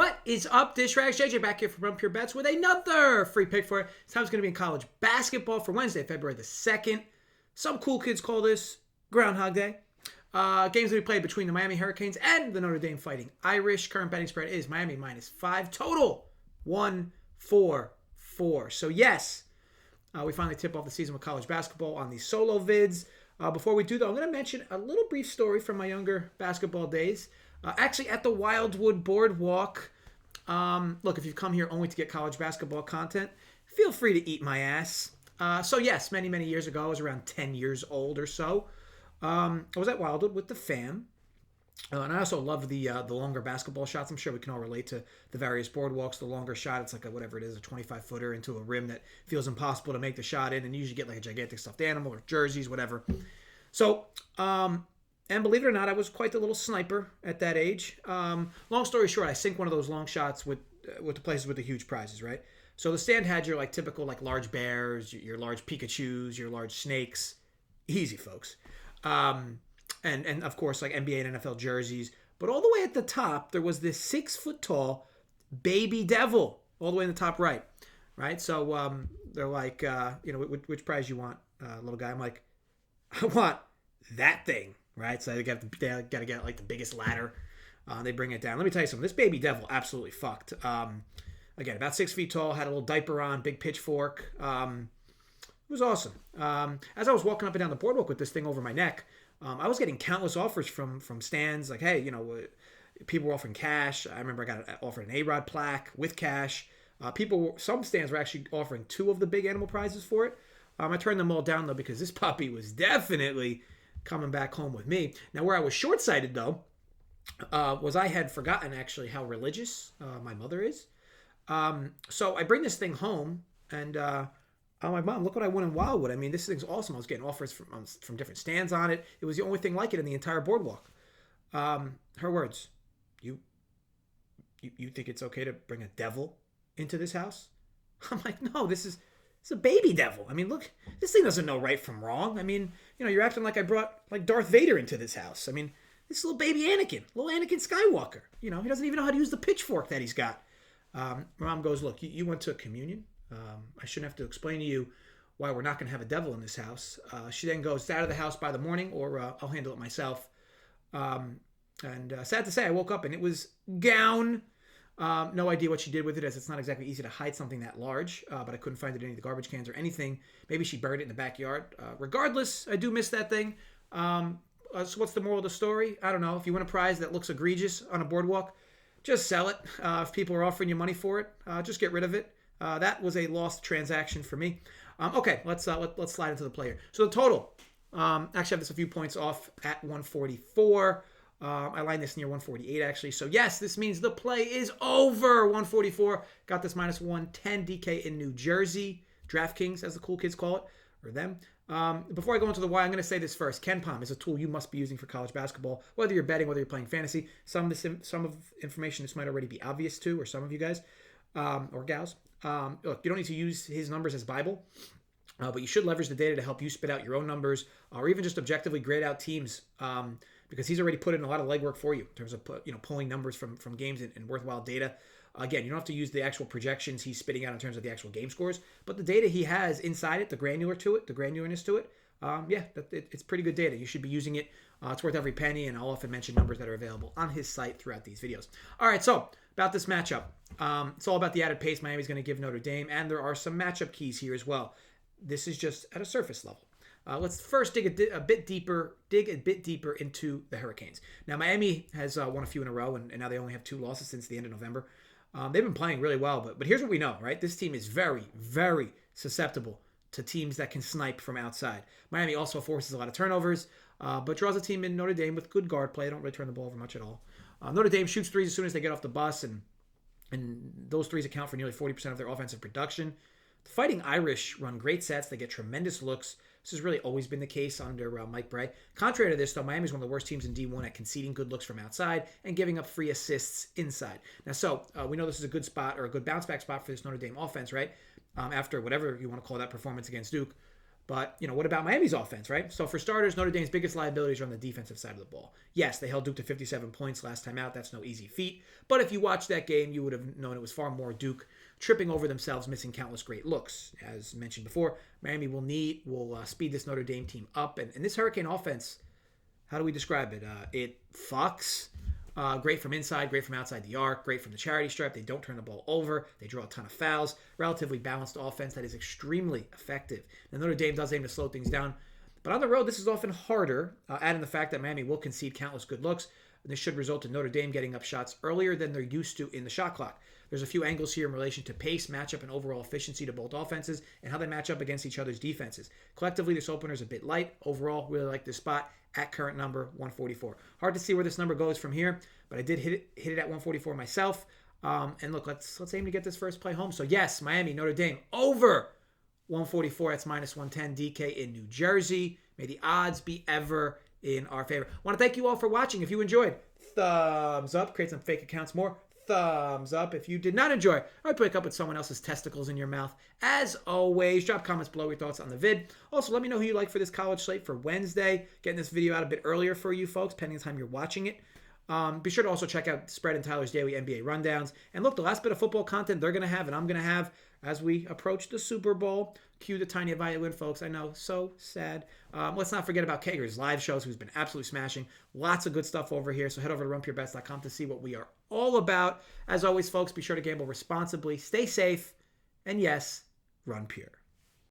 What is up, Dish Rags? JJ back here from Run Pure Bets with another free pick for it. This time it's going to be in college basketball for Wednesday, February the 2nd. Some cool kids call this Groundhog Day. Games that we played between the Miami Hurricanes and the Notre Dame Fighting Irish. Current betting spread is Miami -5. Total 144. So yes, we finally tip off the season with college basketball on these solo vids. Before we do though, I'm going to mention a little brief story from my younger basketball days. Actually at the Wildwood Boardwalk. Look, if you've come here only to get college basketball content, feel free to eat my ass. So yes, many, many years ago, I was around 10 years old or so. I was at Wildwood with the fam. And I also love the longer basketball shots. I'm sure we can all relate to the various boardwalks. The longer shot, it's like whatever it is, a 25-footer into a rim that feels impossible to make the shot in. And you usually get like a gigantic stuffed animal or jerseys, whatever. So, and believe it or not, I was quite the little sniper at that age. Long story short, I sink one of those long shots with the places with the huge prizes, right? So the stand had your like typical like large bears, your large Pikachus, your large snakes. Easy, folks. And of course like NBA and NFL jerseys. But all the way at the top, there was this 6-foot-tall baby devil all the way in the top right. So they're like, which prize you want, little guy? I'm like, I want that thing. Right, so they got to get like the biggest ladder. They bring it down. Let me tell you something. This baby devil absolutely fucked. Again, about 6 feet tall, had a little diaper on, big pitchfork. It was awesome. As I was walking up and down the boardwalk with this thing over my neck, I was getting countless offers from stands. Like, hey, people were offering cash. I remember I got offered an A-Rod plaque with cash. Some stands were actually offering 2 of the big animal prizes for it. I turned them all down though because this puppy was definitely coming back home with me. Now, where I was short-sighted, though, was I had forgotten, actually, how religious my mother is. So I bring this thing home, and I'm like, Mom, look what I won in Wildwood. I mean, this thing's awesome. I was getting offers from different stands on it. It was the only thing like it in the entire boardwalk. Her words, you think it's okay to bring a devil into this house? I'm like, no, it's a baby devil. I mean, look, this thing doesn't know right from wrong. I mean, you're acting like I brought like Darth Vader into this house. I mean, this little baby Anakin, little Anakin Skywalker. He doesn't even know how to use the pitchfork that he's got. My mom goes, look, you went to a communion. I shouldn't have to explain to you why we're not going to have a devil in this house. She then goes out of the house by the morning, or I'll handle it myself. And sad to say, I woke up and it was gown. No idea what she did with it, as it's not exactly easy to hide something that large, but I couldn't find it in any of the garbage cans or anything. Maybe she buried it in the backyard. Regardless, I do miss that thing. So what's the moral of the story? I don't know. If you win a prize that looks egregious on a boardwalk, just sell it. If people are offering you money for it, just get rid of it. That was a lost transaction for me. Okay, let's slide into the player. So the total, actually I have this a few points off at 144. I lined this near 148 actually. So yes, this means the play is over. 144. Got this -110 DK in New Jersey. DraftKings, as the cool kids call it, or them. Before I go into the why, I'm going to say this first. KenPom is a tool you must be using for college basketball, whether you're betting, whether you're playing fantasy. Some of information this might already be obvious to, or some of you guys or gals. Look, you don't need to use his numbers as Bible. But you should leverage the data to help you spit out your own numbers, or even just objectively grade out teams, because he's already put in a lot of legwork for you in terms of pulling numbers from games and worthwhile data. Again, you don't have to use the actual projections he's spitting out in terms of the actual game scores, but the data he has inside it, the granularness to it, it's pretty good data. You should be using it. It's worth every penny, and I'll often mention numbers that are available on his site throughout these videos. All right, so about this matchup. It's all about the added pace Miami's going to give Notre Dame, and there are some matchup keys here as well. This is just at a surface level. Let's first dig a bit deeper into the Hurricanes. Now, Miami has won a few in a row, and now they only have 2 losses since the end of November. They've been playing really well, but here's what we know, right? This team is very, very susceptible to teams that can snipe from outside. Miami also forces a lot of turnovers, but draws a team in Notre Dame with good guard play. They don't really turn the ball over much at all. Notre Dame shoots threes as soon as they get off the bus, and those threes account for nearly 40% of their offensive production. The Fighting Irish run great sets. They get tremendous looks. This has really always been the case under Mike Bray. Contrary to this, though, Miami is one of the worst teams in D1 at conceding good looks from outside and giving up free assists inside. Now, we know this is a good spot, or a good bounce-back spot for this Notre Dame offense, right? After whatever you want to call that performance against Duke. But, what about Miami's offense, right? So for starters, Notre Dame's biggest liabilities are on the defensive side of the ball. Yes, they held Duke to 57 points last time out. That's no easy feat. But if you watched that game, you would have known it was far more Duke tripping over themselves, missing countless great looks. As mentioned before, Miami will speed this Notre Dame team up. And this Hurricane offense, how do we describe it? It fucks. Great from inside, great from outside the arc, great from the charity stripe. They don't turn the ball over. They draw a ton of fouls. Relatively balanced offense that is extremely effective. And Notre Dame does aim to slow things down. But on the road, this is often harder, adding the fact that Miami will concede countless good looks. This should result in Notre Dame getting up shots earlier than they're used to in the shot clock. There's a few angles here in relation to pace, matchup, and overall efficiency to both offenses and how they match up against each other's defenses. Collectively, this opener is a bit light. Overall, really like this spot at current number 144. Hard to see where this number goes from here, but I did hit it at 144 myself. And look, let's aim to get this first play home. So yes, Miami, Notre Dame over 144. That's minus 110. DK in New Jersey. May the odds be ever in our favor. I want to thank you all for watching. If you enjoyed, thumbs up. Create some fake accounts more. Thumbs up. If you did not enjoy, I'd wake up with someone else's testicles in your mouth. As always, drop comments below your thoughts on the vid. Also, let me know who you like for this college slate for Wednesday. Getting this video out a bit earlier for you folks, depending on the time you're watching it. Be sure to also check out Spread and Tyler's daily NBA rundowns. And look, the last bit of football content they're going to have and I'm going to have as we approach the Super Bowl. Cue the tiny violin, folks. I know, so sad. Let's not forget about Kager's live shows, who's been absolutely smashing. Lots of good stuff over here. So head over to runpurebets.com to see what we are all about. As always, folks, be sure to gamble responsibly, stay safe, and yes, run pure.